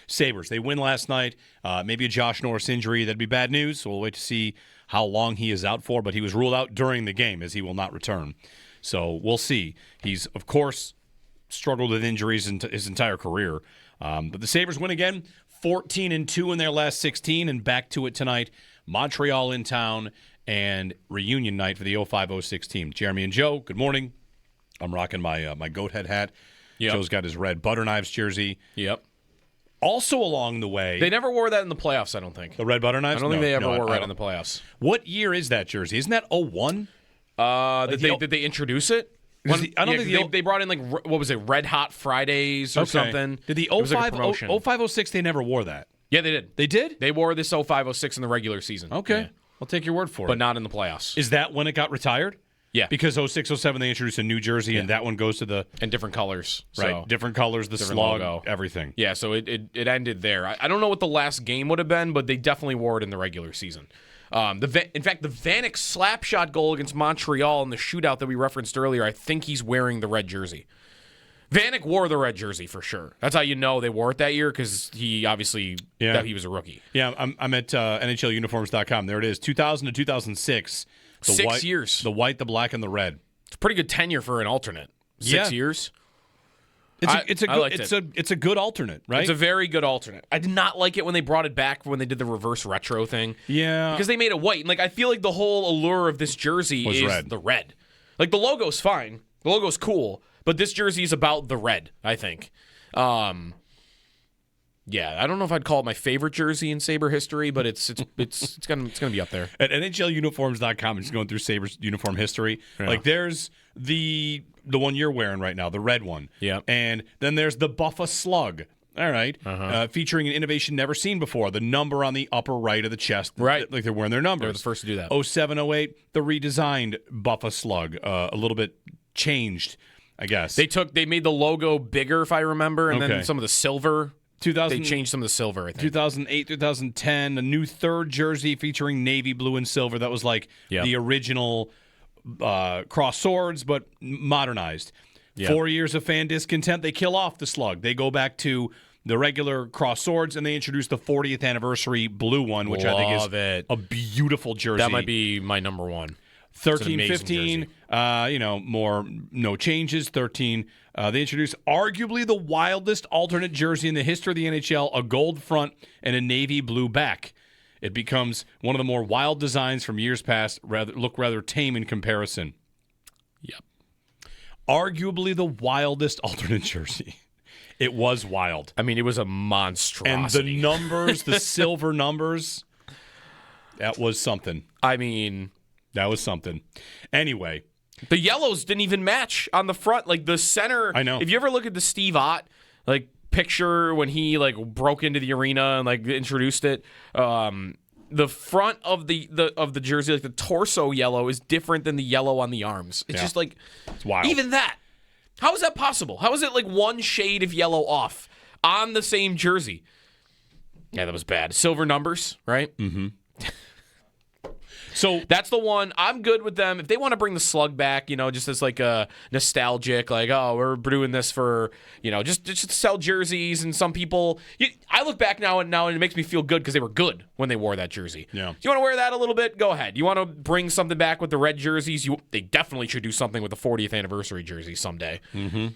Sabres. They win last night. Maybe a Josh Norris injury. That'd be bad news. So we'll wait to see how long he is out for. But he was ruled out during the game as he will not return. So we'll see. He's, of course, struggled with injuries his entire career. But the Sabres win again, 14-2 in their last 16, and back to it tonight. Montreal in town and reunion night for the 05-06 team. Jeremy and Joe, good morning. I'm rocking my goat head hat. Yep. Joe's got his red butter knives jersey. Yep. Also along the way, they never wore that in the playoffs, I don't think. The red butter knives? I don't think they ever wore red in the playoffs. What year is that jersey? Isn't that 01? Did they introduce it? I don't think they brought in, like, what was it, Red Hot Fridays or something? Did the 05-06, they never wore that? Yeah, they did. They did? They wore this 05-06 in the regular season. Okay. Yeah. I'll take your word for it. But not in the playoffs. Is that when it got retired? Yeah. Because 06-07 they introduced a new jersey, and that one goes to the... And different colors. Right. So. Different colors, the different slug, logo. Everything. Yeah, so it ended there. I don't know what the last game would have been, but they definitely wore it in the regular season. In fact, the Vanek slapshot goal against Montreal in the shootout that we referenced earlier, I think he's wearing the red jersey. Vanek wore the red jersey for sure. That's how you know they wore it that year, because he obviously that he was a rookie. Yeah, I'm at NHLuniforms.com. There it is, 2000 to 2006. 6 years. The white, the black, and the red. It's a pretty good tenure for an alternate. 6 years. It's a good alternate, right? It's a very good alternate. I did not like it when they brought it back when they did the reverse retro thing. Yeah. Because they made it white. And, like, I feel like the whole allure of this jersey is red. The red. Like, the logo's fine. The logo's cool. But this jersey is about the red, I think. Yeah, I don't know if I'd call it my favorite jersey in Sabre history, but it's gonna be up there. At NHLuniforms.com, it's going through Sabres uniform history. Yeah. Like, there's the one you're wearing right now, the red one. Yeah. And then there's the Buffalo Slug. All right. Featuring an innovation never seen before. The number on the upper right of the chest. Right. Like they're wearing their numbers. They're the first to do that. 07-08, the redesigned Buffalo Slug. A little bit changed, I guess. They made the logo bigger, if I remember, and then some of the silver. They changed some of the silver, I think. 2008, 2010, a new third jersey featuring navy blue and silver. That was like the original cross swords, but modernized. Yep. 4 years of fan discontent. They kill off the slug. They go back to the regular cross swords, and they introduce the 40th anniversary blue one, which I think is a beautiful jersey. That might be my number one. 13, 15, more no changes. 13, they introduced arguably the wildest alternate jersey in the history of the NHL, a gold front and a navy blue back. It becomes one of the more wild designs from years past, look rather tame in comparison. Yep. Arguably the wildest alternate jersey. It was wild. I mean, it was a monstrosity. And the numbers, the silver numbers, that was something. I mean... That was something. Anyway. The yellows didn't even match on the front. Like, the center... I know. If you ever look at the Steve Ott, like, picture when he, like, broke into the arena and, like, introduced it, the front of the jersey, like, the torso yellow is different than the yellow on the arms. It's just, like... It's wild. Even that. How is that possible? How is it, like, one shade of yellow off on the same jersey? Yeah, that was bad. Silver numbers, right? Mm-hmm. So that's the one. I'm good with them. If they want to bring the slug back, just as like a nostalgic, like, oh, we're doing this for, just to sell jerseys. And some people, I look back now and it makes me feel good because they were good when they wore that jersey. Yeah. Do you want to wear that a little bit? Go ahead. You want to bring something back with the red jerseys? They definitely should do something with the 40th anniversary jersey someday. Mm-hmm.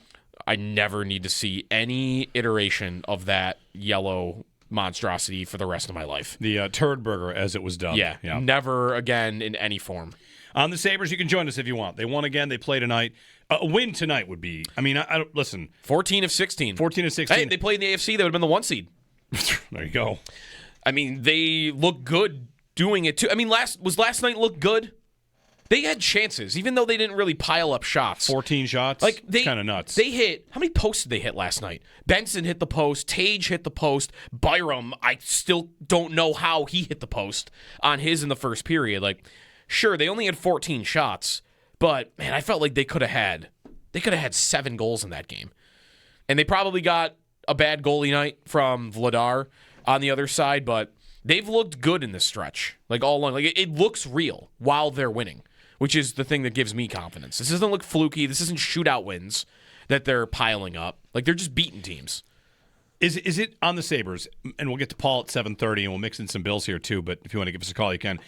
I never need to see any iteration of that yellow monstrosity for the rest of my life. The turd burger, as it was dubbed. Yeah, never again in any form. On the Sabres, you can join us if you want. They won again. They play tonight. A win tonight would be, I don't listen. 14 of 16. 14 of 16. Hey, they played in the AFC. They would have been the 1 seed. There you go. I mean, they look good doing it, too. I mean, last night look good? They had chances, even though they didn't really pile up shots. 14 shots? Like, kind of nuts. They hit, how many posts did they hit last night? Benson hit the post. Tage hit the post. Byram, I still don't know how he hit the post on his in the first period. Like, sure, they only had 14 shots, but, man, I felt like they could have had 7 goals in that game. And they probably got a bad goalie night from Vladar on the other side, but they've looked good in this stretch, like all along. Like, it looks real while they're winning, which is the thing that gives me confidence. This doesn't look fluky. This isn't shootout wins that they're piling up. Like, they're just beating teams. Is it on the Sabres? And we'll get to Paul at 7:30, and we'll mix in some Bills here too. But if you want to give us a call, you can.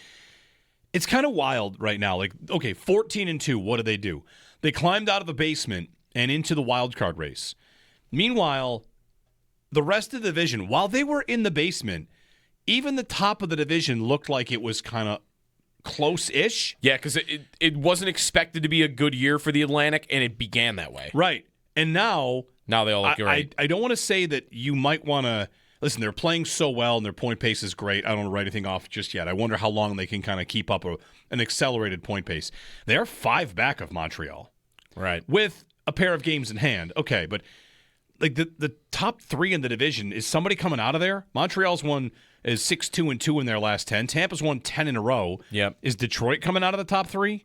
It's kind of wild right now. Like, okay, 14-2. What do? They climbed out of the basement and into the wild card race. Meanwhile, the rest of the division, while they were in the basement, even the top of the division looked like it was kind of close-ish. Yeah, because it wasn't expected to be a good year for the Atlantic, and it began that way. Right. And now they all look great. I don't want to say that you might want to – listen, they're playing so well and their point pace is great. I don't want to write anything off just yet. I wonder how long they can kind of keep up an accelerated point pace. They are 5 back of Montreal. Right. With a pair of games in hand. Okay, but like the top 3 in the division, is somebody coming out of there? Montreal's won is 6-2-2 in their last 10. Tampa's won 10 in a row. Yep. Is Detroit coming out of the top 3?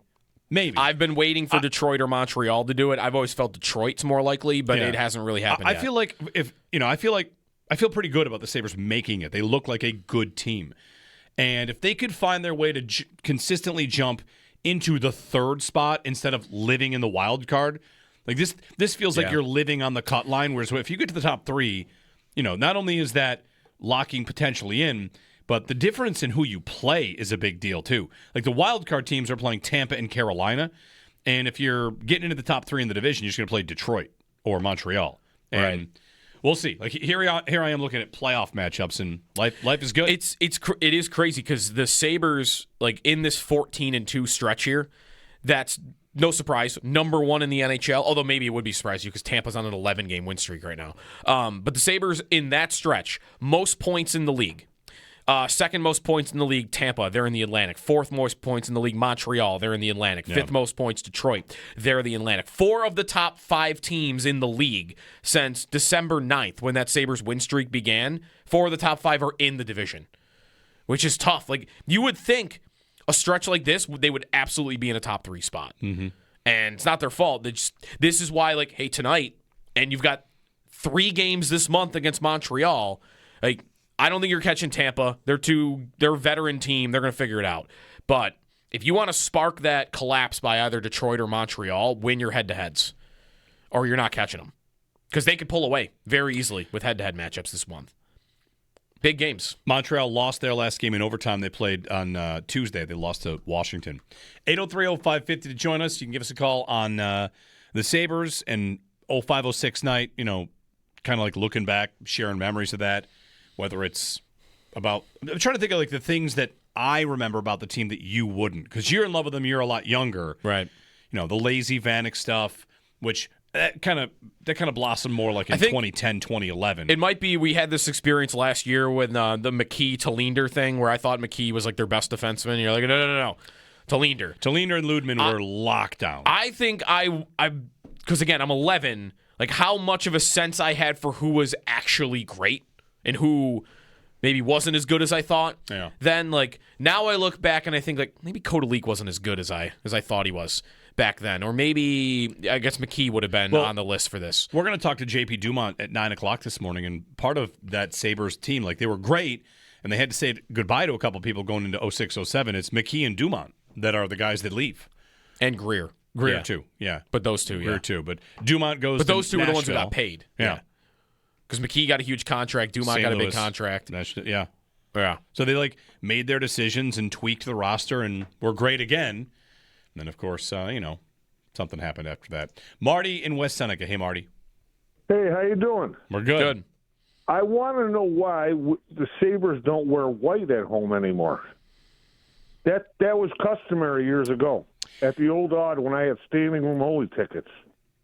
Maybe. I've been waiting for Detroit or Montreal to do it. I've always felt Detroit's more likely, but it hasn't really happened yet. I feel like I feel pretty good about the Sabres making it. They look like a good team. And if they could find their way to consistently jump into the 3rd spot instead of living in the wild card, like this feels like you're living on the cut line, whereas if you get to the top 3, not only is that locking potentially in, but the difference in who you play is a big deal, too. Like, the wild card teams are playing Tampa and Carolina, and if you're getting into the top 3 in the division, you're just going to play Detroit or Montreal. And right. We'll see. Like, here I am looking at playoff matchups, and life is good. It is crazy because the Sabres, like, in this 14-2 stretch here, that's no surprise, number 1 in the NHL, although maybe it would be surprise you because Tampa's on an 11-game win streak right now. But the Sabres, in that stretch, most points in the league. 2nd most points in the league, Tampa. They're in the Atlantic. 4th most points in the league, Montreal. They're in the Atlantic. 5th most points, Detroit. They're the Atlantic. 4 of the top 5 teams in the league since December 9th, when that Sabres win streak began. 4 of the top 5 are in the division, which is tough. Like, you would think a stretch like this, they would absolutely be in a top 3 spot. Mm-hmm. And it's not their fault. This is why, like, hey, tonight, and you've got 3 games this month against Montreal, like, I don't think you're catching Tampa. They're a veteran team. They're going to figure it out. But if you want to spark that collapse by either Detroit or Montreal, win your head-to-heads, or you're not catching them. Because they could pull away very easily with head-to-head matchups this month. Big games. Montreal lost their last game in overtime. They played on Tuesday. They lost to Washington. 803-0550 to join us. You can give us a call on the Sabres and 0506 night, kind of like looking back, sharing memories of that. Whether it's about – I'm trying to think of, like, the things that I remember about the team that you wouldn't. Because you're in love with them. You're a lot younger. Right. The lazy Vanek stuff, which that kind of blossomed more like in 2010, 2011. It might be we had this experience last year with the McKee-Tallinder thing where I thought McKee was, like, their best defenseman. And you're like, no. Tallinder and Lundman were locked down. I think because, again, I'm 11, like, how much of a sense I had for who was actually great and who maybe wasn't as good as I thought. Yeah. Then, like, now I look back and I think, like, maybe Kodalik wasn't as good as I thought he was back then. Or maybe, I guess McKee would have been on the list for this. We're going to talk to JP Dumont at 9 o'clock this morning, and part of that Sabres team, like, they were great, and they had to say goodbye to a couple people going into 06-07. It's McKee and Dumont that are the guys that leave. And Greer. Greer, too, yeah. But those two, Greer, too. But Dumont goes But to those two Nashville. were the ones who got paid. Yeah. Because McKee got a huge contract. Dumont got a big contract. Yeah. Yeah. So they, like, made their decisions and tweaked the roster and were great again. And then, of course, something happened after that. Marty in West Seneca. Hey, Marty. Hey, how you doing? We're good. Good. I want to know why the Sabres don't wear white at home anymore. That was customary years ago at the old Odd when I had standing room only tickets.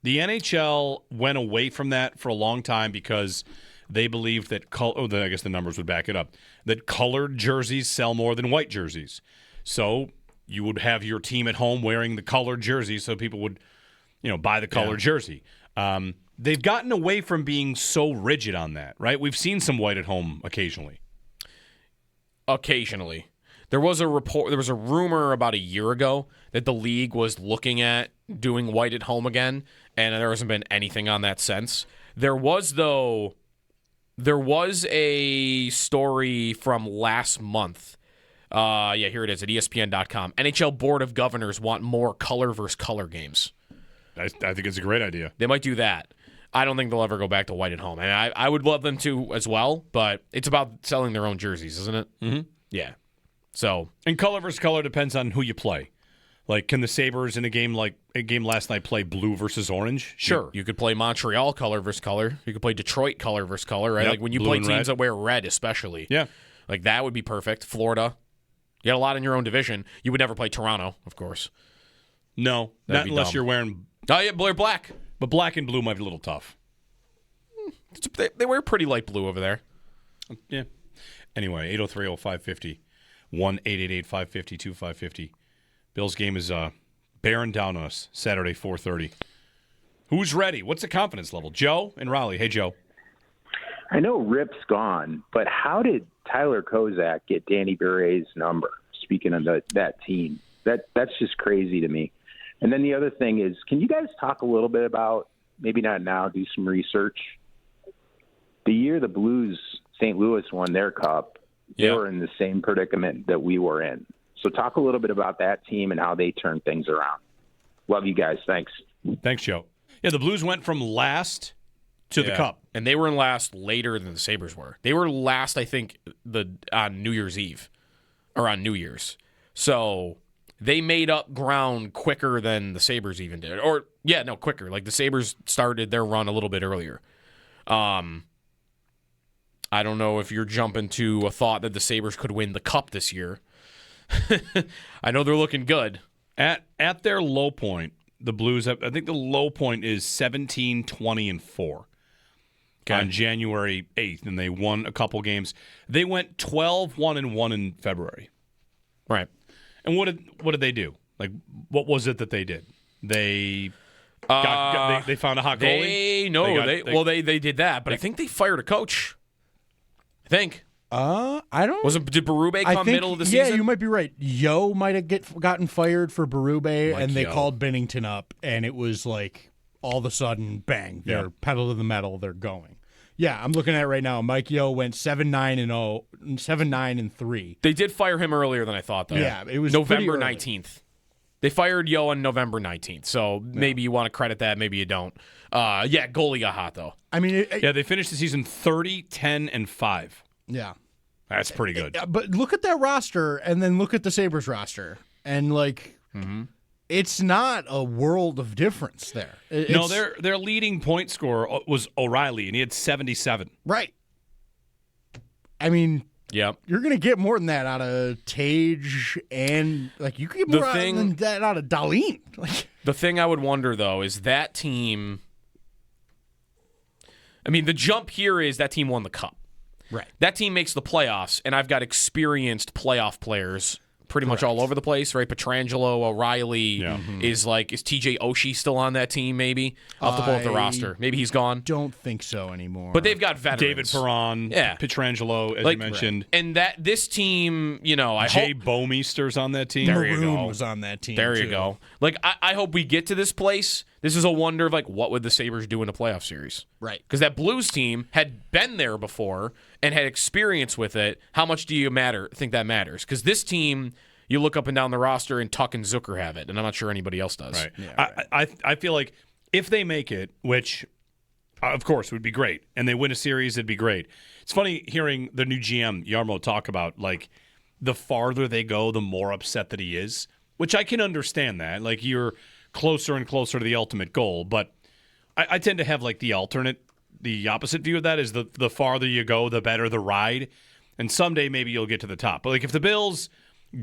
The NHL went away from that for a long time because they believed that I guess the numbers would back it up, that colored jerseys sell more than white jerseys. So you would have your team at home wearing the colored jersey so people would, buy the colored jersey. They've gotten away from being so rigid on that, right? We've seen some white at home occasionally. Occasionally. There was a rumor about a year ago that the league was looking at doing white at home again, and there hasn't been anything on that since. There was a story from last month. Here it is at ESPN.com. NHL Board of Governors want more color versus color games. I think it's a great idea. They might do that. I don't think they'll ever go back to white at home. And I would love them to as well, but it's about selling their own jerseys, isn't it? Mm-hmm. Yeah. So, and color versus color depends on who you play. Like, can the Sabres in a game last night play blue versus orange? Sure. You could play Montreal color versus color. You could play Detroit color versus color, right? Yep, Like when you blue play and teams red. that wear red, especially. Yeah. Like that would be perfect. Florida. You got a lot in your own division. You would never play Toronto, of course. No, That'd not be unless dumb. you're wearing. Oh, yeah, blue or black. But black and blue might be a little tough. They wear pretty light blue over there. Yeah. Anyway, 803-0550, 1-888-550-2550. Bills game is bearing down on us Saturday, 4:30. Who's ready? What's the confidence level? Joe and Raleigh. Hey, Joe. I know Rip's gone, but how did Tyler Kozak get Danny Bure's number? Speaking of that team, that's just crazy to me. And then the other thing is, can you guys talk a little bit about, maybe not now, do some research? The year the Blues, St. Louis won their cup, they were in the same predicament that we were in. So talk a little bit about that team and how they turned things around. Love you guys. Thanks. Thanks, Joe. Yeah, the Blues went from last to the Cup. And they were in last later than the Sabres were. They were last, I think, on New Year's Eve or on New Year's. So they made up ground quicker than the Sabres even did. Or, quicker. Like the Sabres started their run a little bit earlier. I don't know if you're jumping to a thought that the Sabres could win the Cup this year. I know they're looking good. At their low point, the Blues, I think the low point is 17-20-4 on January 8th, and they won a couple games. They went 12-1-1 in February. Right. And what did they do? Like, what was it that they did? They they found a hot goalie? They did that, but I think they fired a coach. I think. I don't. Did Berube come middle of the season? Yeah, you might be right. Yo might have gotten fired for Berube, and they Yeo. called Bennington up, and it was like all of a sudden, bang! They're pedal to the metal. They're going. Yeah, I'm looking at it right now. Mike Yo went 7-9-0, 7-9-3. They did fire him earlier than I thought, though. Yeah, it was November pretty early. 19th. They fired Yo on November 19th, so maybe you want to credit that, maybe you don't. Goalie got hot, though. I mean, they finished the season 30-10-5. Yeah. That's pretty good. But look at that roster, and then look at the Sabres roster, and it's not a world of difference there. No, their leading point scorer was O'Reilly, and he had 77. Right. I mean, Yep. you're going to get more than that out of Tage, and you could get more than that out of Dahlin. The thing I would wonder, though, is that team. I mean, the jump here is that team won the Cup. Right. That team makes the playoffs, and I've got experienced playoff players pretty much all over the place, right? Petrangelo, O'Reilly, is TJ Oshie still on that team, maybe? I'll have to pull up the roster. Maybe he's gone. Don't think so anymore. But they've got veterans. David Perron, Petrangelo, as you mentioned. Right. And this team, I Jay hope... Bouwmeester's on that team. Maroon was on that team, There you go. I hope we get to this place. This is a wonder of, what would the Sabres do in a playoff series? Right. Because that Blues team had been there before and had experience with it. How much do you think that matters? Because this team, you look up and down the roster, and Tuck and Zucker have it, and I'm not sure anybody else does. Right. Yeah, I feel like if they make it, which, of course, would be great, and they win a series, it'd be great. It's funny hearing the new GM, Jarmo, talk about, the farther they go, the more upset that he is, which I can understand that. You're closer and closer to the ultimate goal, but I tend to have the opposite view of that is the farther you go, the better the ride, and someday maybe you'll get to the top. But if the Bills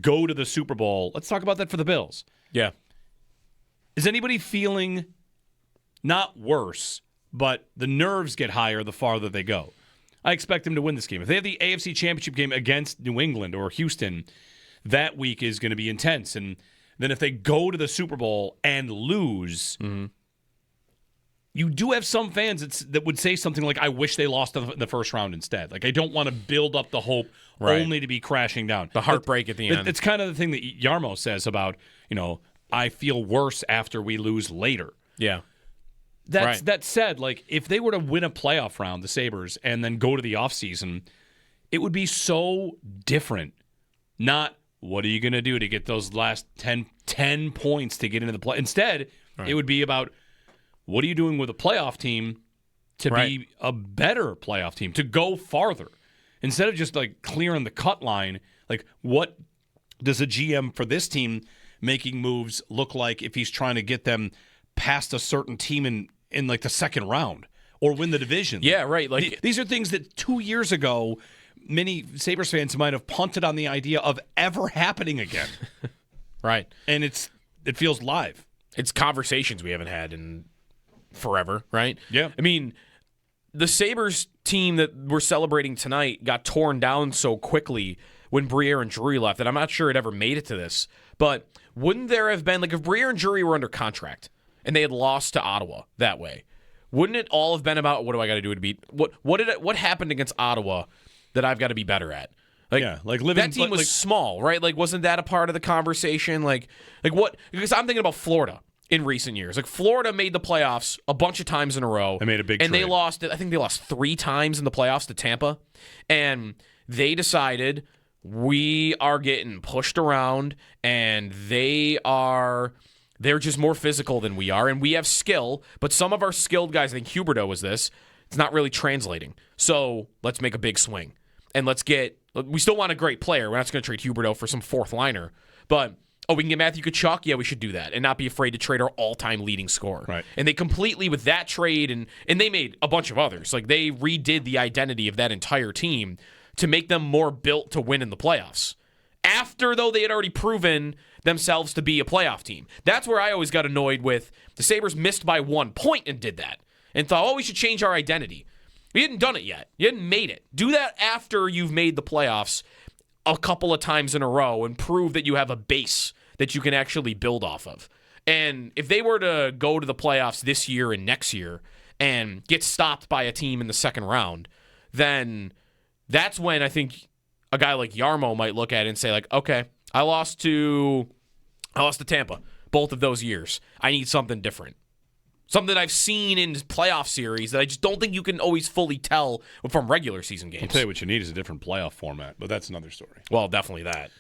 go to the Super Bowl, let's talk about that for the Bills. Yeah. Is anybody feeling not worse, but the nerves get higher the farther they go? I expect them to win this game. If they have the AFC Championship game against New England or Houston, that week is going to be intense, and then if they go to the Super Bowl and lose, you do have some fans that would say something like, I wish they lost the first round instead. I don't want to build up the hope only to be crashing down. The heartbreak at the end. It's kind of the thing that Jarmo says about, I feel worse after we lose later. Yeah. That said, if they were to win a playoff round, the Sabres, and then go to the offseason, it would be so different. Not, what are you going to do to get those last 10 points to get into the play? Instead, it would be about, what are you doing with a playoff team to Right. be a better playoff team, to go farther. Instead of just like clearing the cut line, like what does a GM for this team making moves look like if he's trying to get them past a certain team in like the second round or win the division? Yeah, right. Like These are things that 2 years ago, many Sabres fans might have punted on the idea of ever happening again. right. And it feels live. It's conversations we haven't had in forever, right? Yeah. I mean, the Sabres team that we're celebrating tonight got torn down so quickly when Briere and Drury left that I'm not sure it ever made it to this. But wouldn't there have been, like if Briere and Drury were under contract and they had lost to Ottawa that way, wouldn't it all have been about what do I got to do to beat what happened against Ottawa that I've got to be better at? Like, Yeah, like living that team was like, small, right? Like, wasn't that a part of the conversation? Like what? Because I'm thinking about Florida in recent years. Like, Florida made the playoffs a bunch of times in a row. They made a big and trade. they lost. I think they lost 3 times in the playoffs to Tampa, and they decided we are getting pushed around, and they're just more physical than we are, and we have skill, but some of our skilled guys, I think Huberdeau was this, it's not really translating. So let's make a big swing. And we still want a great player. We're not just going to trade Huberdeau for some fourth liner. But, we can get Matthew Tkachuk? Yeah, we should do that. And not be afraid to trade our all-time leading scorer. Right. And they completely, with that trade, and they made a bunch of others. Like, they redid the identity of that entire team to make them more built to win in the playoffs. After, though, they had already proven themselves to be a playoff team. That's where I always got annoyed with the Sabres missed by 1 point and did that. And thought, we should change our identity. You hadn't done it yet. You hadn't made it. Do that after you've made the playoffs a couple of times in a row and prove that you have a base that you can actually build off of. And if they were to go to the playoffs this year and next year and get stopped by a team in the second round, then that's when I think a guy like Yarmo might look at it and say, like, okay, I lost to Tampa both of those years. I need something different. Something I've seen in playoff series that I just don't think you can always fully tell from regular season games. I'll tell you what you need is a different playoff format, but that's another story. Well, definitely that.